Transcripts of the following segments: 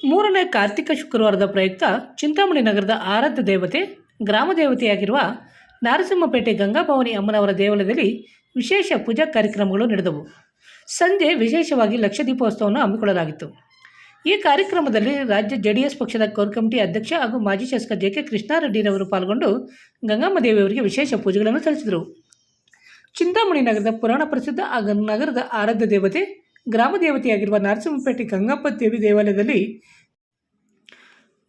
ಮೂರನೇ ಕಾರ್ತಿಕ ಶುಕ್ರವಾರದ ಪ್ರಯುಕ್ತ ಚಿಂತಾಮಣಿ ನಗರದ ಆರಾಧ್ಯ ದೇವತೆ ಗ್ರಾಮ ದೇವತೆಯಾಗಿರುವ ನಾರಸಿಂಹಪೇಟೆ ಗಂಗಾಭವಾನಿ ಅಮ್ಮನವರ ದೇವಾಲಯದಲ್ಲಿ ವಿಶೇಷ ಪೂಜಾ ಕಾರ್ಯಕ್ರಮಗಳು ನಡೆದವು. ಸಂಜೆ ವಿಶೇಷವಾಗಿ ಲಕ್ಷ ದೀಪೋತ್ಸವವನ್ನು ಹಮ್ಮಿಕೊಳ್ಳಲಾಗಿತ್ತು. ಈ ಕಾರ್ಯಕ್ರಮದಲ್ಲಿ ರಾಜ್ಯ ಜೆಡಿಎಸ್ ಪಕ್ಷದ ಕೋರ್ ಕಮಿಟಿ ಅಧ್ಯಕ್ಷ ಹಾಗೂ ಮಾಜಿ ಶಾಸಕ ಜೆ ಕೆ ಕೃಷ್ಣಾರೆಡ್ಡಿರವರು ಪಾಲ್ಗೊಂಡು ಗಂಗಮ್ಮ ದೇವಿಯವರಿಗೆ ವಿಶೇಷ ಪೂಜೆಗಳನ್ನು ಸಲ್ಲಿಸಿದರು. ಚಿಂತಾಮಣಿ ನಗರದ ಪುರಾಣ ಪ್ರಸಿದ್ಧ ಹಾಗೂ ನಗರದ ಆರಾಧ್ಯ ದೇವತೆ ಗ್ರಾಮ ದೇವತೆಯಾಗಿರುವ ನಾರಸಿಂಹಪೇಟೆ ಗಂಗಮ್ಮ ದೇವಿ ದೇವಾಲಯದಲ್ಲಿ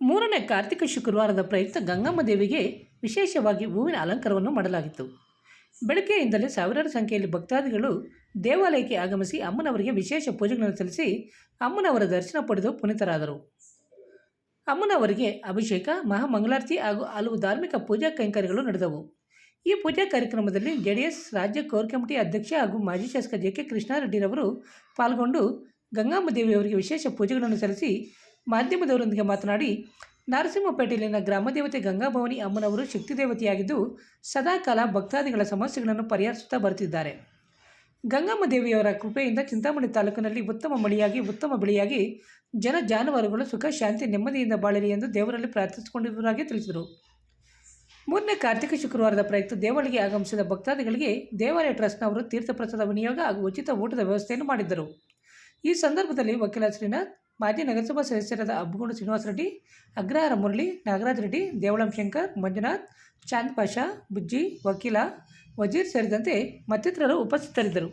ಮೂರನೇ ಕಾರ್ತಿಕ ಶುಕ್ರವಾರದ ಪ್ರಯುಕ್ತ ಗಂಗಮ್ಮ ದೇವಿಗೆ ವಿಶೇಷವಾಗಿ ಹೂವಿನ ಅಲಂಕಾರವನ್ನು ಮಾಡಲಾಗಿತ್ತು. ಬೆಳಗ್ಗೆಯಿಂದಲೇ ಸಾವಿರಾರು ಸಂಖ್ಯೆಯಲ್ಲಿ ಭಕ್ತಾದಿಗಳು ದೇವಾಲಯಕ್ಕೆ ಆಗಮಿಸಿ ಅಮ್ಮನವರಿಗೆ ವಿಶೇಷ ಪೂಜೆಗಳನ್ನು ಸಲ್ಲಿಸಿ ಅಮ್ಮನವರ ದರ್ಶನ ಪಡೆದು ಪುನೀತರಾದರು. ಅಮ್ಮನವರಿಗೆ ಅಭಿಷೇಕ, ಮಹಾಮಂಗಳಾರತಿ ಹಾಗೂ ಹಲವು ಧಾರ್ಮಿಕ ಪೂಜಾ ಕೈಂಕರ್ಯಗಳು ನಡೆದವು. ಈ ಪೂಜಾ ಕಾರ್ಯಕ್ರಮದಲ್ಲಿ ಜೆಡಿಎಸ್ ರಾಜ್ಯ ಕೋರ್ ಕಮಿಟಿ ಅಧ್ಯಕ್ಷ ಹಾಗೂ ಮಾಜಿ ಶಾಸಕ ಜೆ ಕೆ ಕೃಷ್ಣಾರೆಡ್ಡಿರವರು ಪಾಲ್ಗೊಂಡು ಗಂಗಮ್ಮ ದೇವಿಯವರಿಗೆ ವಿಶೇಷ ಪೂಜೆಗಳನ್ನು ಸಲ್ಲಿಸಿ ಮಾಧ್ಯಮದವರೊಂದಿಗೆ ಮಾತನಾಡಿ, ನಾರಸಿಂಹಪೇಟೆಯಲ್ಲಿನ ಗ್ರಾಮದೇವತೆ ಗಂಗಾಭವಾನಿ ಅಮ್ಮನವರು ಶಕ್ತಿ ದೇವತೆಯಾಗಿದ್ದು ಸದಾಕಾಲ ಭಕ್ತಾದಿಗಳ ಸಮಸ್ಯೆಗಳನ್ನು ಪರಿಹರಿಸುತ್ತಾ ಬರುತ್ತಿದ್ದಾರೆ. ಗಂಗಮ್ಮ ದೇವಿಯವರ ಕೃಪೆಯಿಂದ ಚಿಂತಾಮಣಿ ತಾಲೂಕಿನಲ್ಲಿ ಉತ್ತಮ ಮಳೆಯಾಗಿ ಉತ್ತಮ ಬೆಳೆಯಾಗಿ ಜನ ಜಾನುವಾರುಗಳು ಸುಖ ಶಾಂತಿ ನೆಮ್ಮದಿಯಿಂದ ಬಾಳಲಿ ಎಂದು ದೇವರಲ್ಲಿ ಪ್ರಾರ್ಥಿಸಿಕೊಂಡಿರುವುದಾಗಿ ತಿಳಿಸಿದರು. ಮೂರನೇ ಕಾರ್ತಿಕ ಶುಕ್ರವಾರದ ಪ್ರಯುಕ್ತ ದೇವಾಲಯಕ್ಕೆ ಆಗಮಿಸಿದ ಭಕ್ತಾದಿಗಳಿಗೆ ದೇವಾಲಯ ಟ್ರಸ್ಟ್ನವರು ತೀರ್ಥಪ್ರಸಾದ ವಿನಿಯೋಗ ಹಾಗೂ ಉಚಿತ ಊಟದ ವ್ಯವಸ್ಥೆಯನ್ನು ಮಾಡಿದ್ದರು. ಈ ಸಂದರ್ಭದಲ್ಲಿ ವಕೀಲ ಶ್ರೀನಾಥ್, ಮಾಜಿ ನಗರಸಭಾ ಸದಸ್ಯರಾದ ಅಬ್ಬಗೊಂಡು ಶ್ರೀನಿವಾಸ ರೆಡ್ಡಿ, ಅಗ್ರಹಾರ ಮುರಳಿ, ನಾಗರಾಜ್ ರೆಡ್ಡಿ, ದೇವಳಂ ಶಂಕರ್, ಮಂಜುನಾಥ್, ಚಾಂದ್ ಪಾಷಾ, ಬುಜ್ಜಿ, ವಕೀಲ ವಜೀರ್ ಸೇರಿದಂತೆ ಮತ್ತಿತರರು ಉಪಸ್ಥಿತರಿದ್ದರು.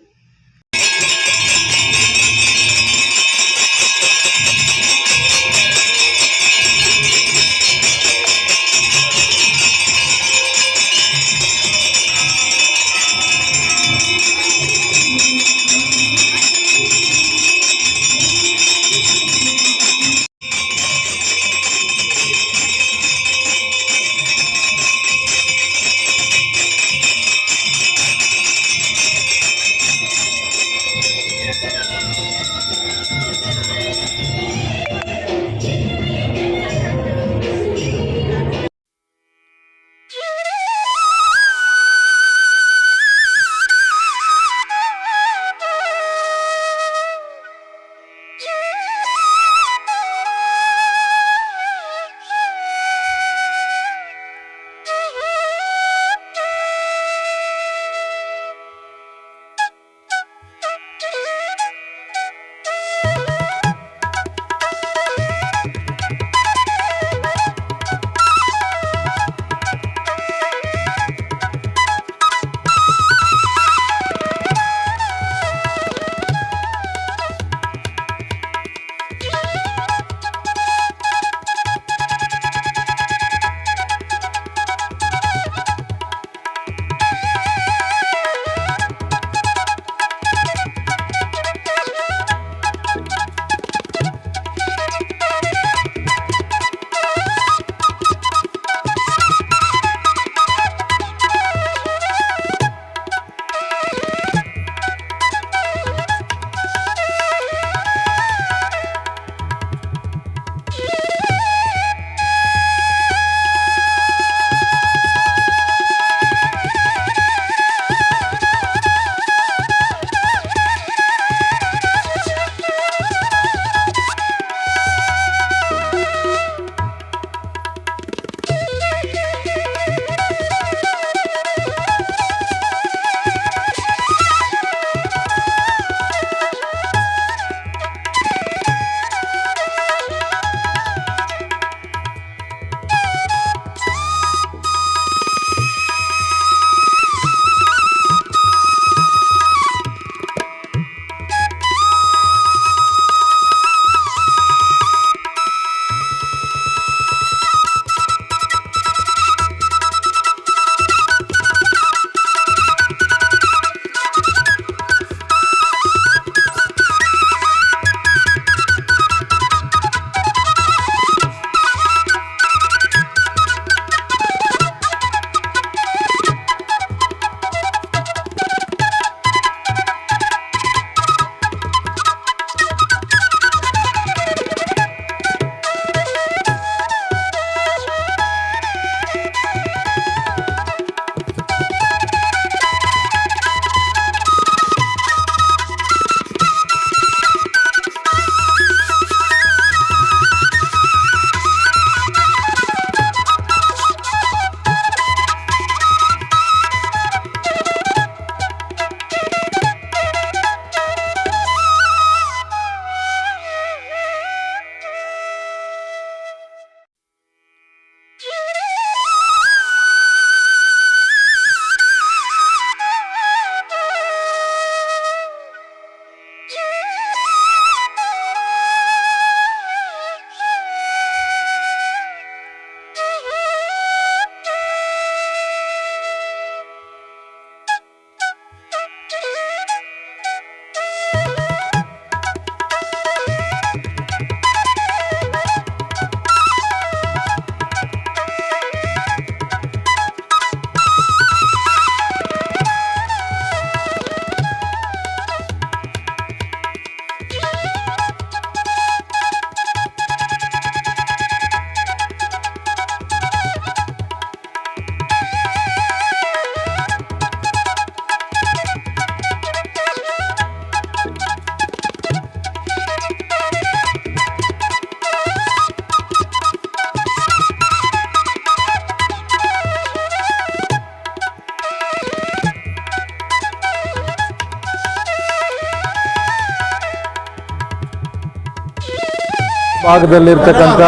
ಭಾಗದಲ್ಲಿರ್ತಕ್ಕಂಥ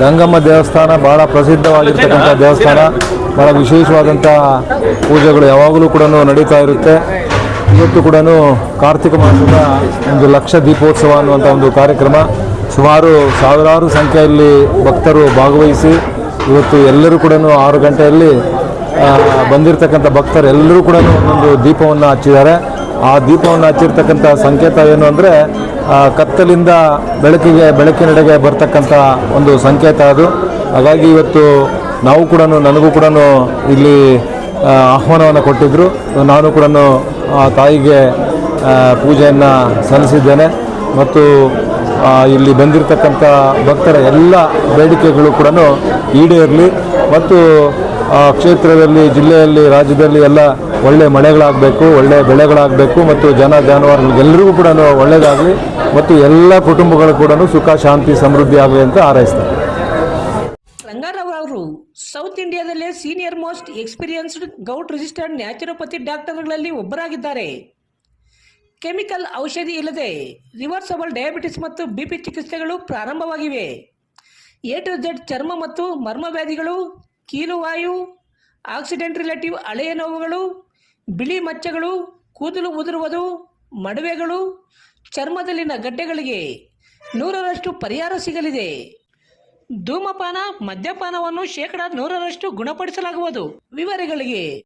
ಗಂಗಮ್ಮ ದೇವಸ್ಥಾನ ಭಾಳ ಪ್ರಸಿದ್ಧವಾಗಿರ್ತಕ್ಕಂಥ ದೇವಸ್ಥಾನ. ಭಾಳ ವಿಶೇಷವಾದಂಥ ಪೂಜೆಗಳು ಯಾವಾಗಲೂ ಕೂಡ ನಡೀತಾ ಇರುತ್ತೆ. ಇವತ್ತು ಕೂಡ ಕಾರ್ತಿಕ ಮಾಸದ ಒಂದು ಲಕ್ಷ ದೀಪೋತ್ಸವ ಅನ್ನುವಂಥ ಒಂದು ಕಾರ್ಯಕ್ರಮ. ಸುಮಾರು ಸಾವಿರಾರು ಸಂಖ್ಯೆಯಲ್ಲಿ ಭಕ್ತರು ಭಾಗವಹಿಸಿ ಇವತ್ತು ಎಲ್ಲರೂ ಕೂಡ 6 ಗಂಟೆಯಲ್ಲಿ ಬಂದಿರತಕ್ಕಂಥ ಭಕ್ತರೆಲ್ಲರೂ ಕೂಡ ಒಂದೊಂದು ದೀಪವನ್ನು ಹಚ್ಚಿದ್ದಾರೆ. ಆ ದೀಪವನ್ನು ಹಚ್ಚಿರ್ತಕ್ಕಂಥ ಸಂಕೇತ ಏನು ಅಂದರೆ ಕತ್ತಲಿಂದ ಬೆಳಕಿನೆಡೆಗೆ ಬರ್ತಕ್ಕಂಥ ಒಂದು ಸಂಕೇತ ಅದು. ಹಾಗಾಗಿ ಇವತ್ತು ನಾವು ಕೂಡ ನನಗೂ ಕೂಡ ಇಲ್ಲಿ ಆಹ್ವಾನವನ್ನು ಕೊಟ್ಟಿದ್ದರು. ನಾನು ಕೂಡ ತಾಯಿಗೆ ಪೂಜೆಯನ್ನು ಸಲ್ಲಿಸಿದ್ದೇನೆ ಮತ್ತು ಇಲ್ಲಿ ಬಂದಿರತಕ್ಕಂಥ ಭಕ್ತರ ಎಲ್ಲ ಬೇಡಿಕೆಗಳು ಕೂಡ ಈಡೇರಲಿ ಮತ್ತು ಕ್ಷೇತ್ರದಲ್ಲಿ, ಜಿಲ್ಲೆಯಲ್ಲಿ, ರಾಜ್ಯದಲ್ಲಿ ಎಲ್ಲ ಒಳ್ಳೆ ಮಳೆಗಳಾಗಬೇಕು, ಒಳ್ಳೆ ಬೆಳೆಗಳಾಗಬೇಕು ಮತ್ತು ಜಾನುವಾರುಗಳಿಗೆಲ್ಲರಿಗೂ ಕೂಡ ಒಳ್ಳೆಯದಾಗಲಿ ಮತ್ತು ಎಲ್ಲ ಕುಟುಂಬಗಳು ಕೂಡ ಸುಖ, ಶಾಂತಿ, ಸಮೃದ್ಧಿ ಆಗಲಿ ಅಂತ ಹಾರೈಸ್ತಾರೆ. ರಂಗಾರಾವ್ ಸೌತ್ ಇಂಡಿಯಾದಲ್ಲೇ senior most experienced govt registered naturopathy ಡಾಕ್ಟರ್ಗಳಲ್ಲಿ ಒಬ್ಬರಾಗಿದ್ದಾರೆ. ಕೆಮಿಕಲ್ ಔಷಧಿ ಇಲ್ಲದೆ ರಿವರ್ಸಬಲ್ ಡಯಾಬಿಟಿಸ್ ಮತ್ತು ಬಿಪಿ ಚಿಕಿತ್ಸೆಗಳು ಪ್ರಾರಂಭವಾಗಿವೆ. A to Z ಚರ್ಮ ಮತ್ತು ಮರ್ಮವ್ಯಾಧಿಗಳು, ಕೀಲುವಾಯು, ಆಕ್ಸಿಡೆಂಟ್ ರಿಲೇಟಿವ್ ಹಳೆಯ ನೋವುಗಳು, ಬಿಳಿ ಮಚ್ಚಗಳು, ಕೂದಲು ಉದುರುವುದು, ಮಡುವೆಗಳು, ಚರ್ಮದಲ್ಲಿನ ಗಡ್ಡೆಗಳಿಗೆ 100% ಪರಿಹಾರ ಸಿಗಲಿದೆ. ಧೂಮಪಾನ, ಮದ್ಯಪಾನವನ್ನು 100% ಗುಣಪಡಿಸಲಾಗುವುದು. ವಿವರಗಳಿಗೆ